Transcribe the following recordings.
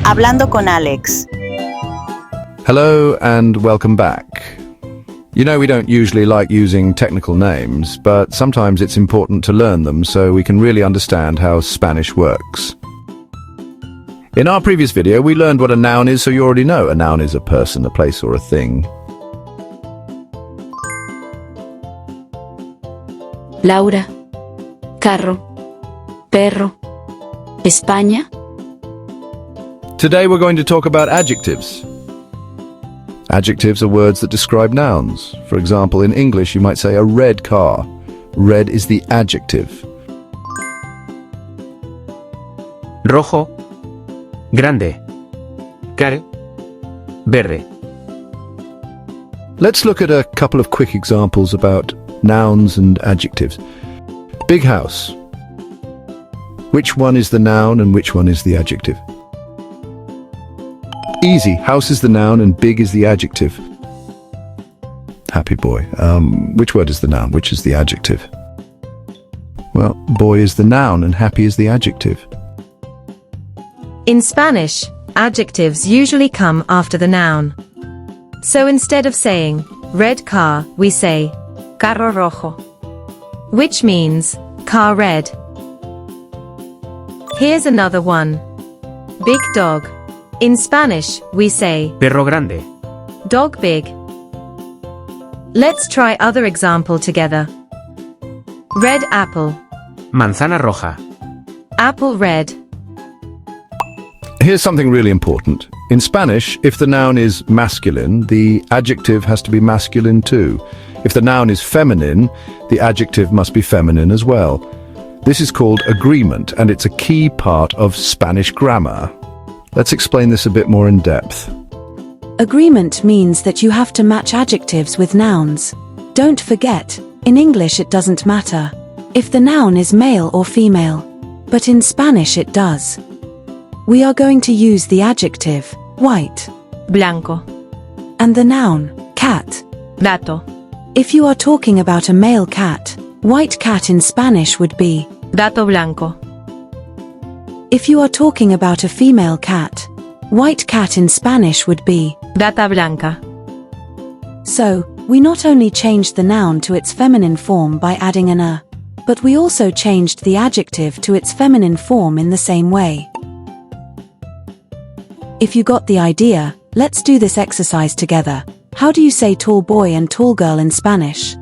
Hablando con Alex. Hello and welcome back. You know, we don't usually like using technical names, but sometimes it's important to learn them so we can really understand how Spanish works. In our previous video, we learned what a noun is, so you already know. A noun is a person, a place, or a thing. Laura, carro, perro, España. Today we're going to talk about adjectives. Adjectives are words that describe nouns. For example, in English you might say a red car. Red is the adjective. Rojo, grande, caro, verde. Let's look at a couple of quick examples about nouns and adjectives. Big house. Which one is the noun and which one is the adjective? Easy. House is the noun and big is the adjective. Happy boy. Which word is the noun? Which is the adjective? Well, boy is the noun and happy is the adjective. In Spanish, adjectives usually come after the noun. So instead of saying red car, we say carro rojo, which means car red. Here's another one. Big dog. In Spanish, we say Perro grande. dog big. Let's try other example together. Red apple, Manzana roja. apple red. Here's something really important. In Spanish, if the noun is masculine, the adjective has to be masculine too. If the noun is feminine, the adjective must be feminine as well. This is called agreement, and it's a key part of Spanish grammar. Let's explain this a bit more in depth. Agreement means that you have to match adjectives with nouns. Don't forget, in English it doesn't matter if the noun is male or female, but in Spanish it does. We are going to use the adjective white Blanco, and the noun cat. gato, If you are talking about a male cat, white cat in Spanish would be. gato blanco. If you are talking about a female cat, white cat in Spanish would be. Gata blanca. So, we not only changed the noun to its feminine form by adding an a, but we also changed the adjective to its feminine form in the same way. If you got the idea, let's do this exercise together. How do you say tall boy and tall girl in Spanish?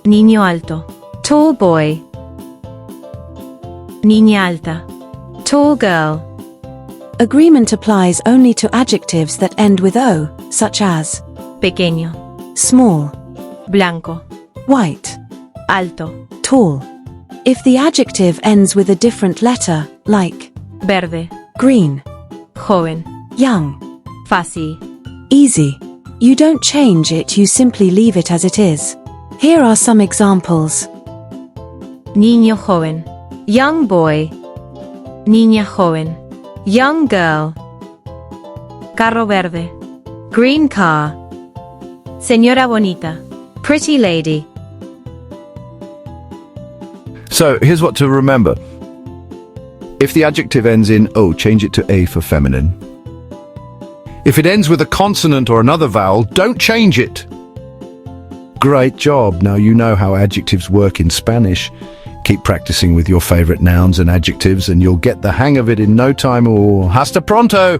Niño alto, tall boy. Niña alta, tall girl. Agreement applies only to adjectives that end with o, such as Pequeño, small, blanco, white, alto, tall. If the adjective ends with a different letter, like verde, green, joven, young, fácil. easy, you don't change it, you simply leave it as it is. Here are some examples. Niño joven, young boy. Niña joven, young girl. Carro verde, green car. Señora bonita, pretty lady. So, here's what to remember. If the adjective ends in o, change it to a for feminine. If it ends with a consonant or another vowel, don't change it. Great job. Now you know how adjectives work in Spanish. Keep practicing with your favorite nouns and adjectives and you'll get the hang of it in no time. Or hasta pronto!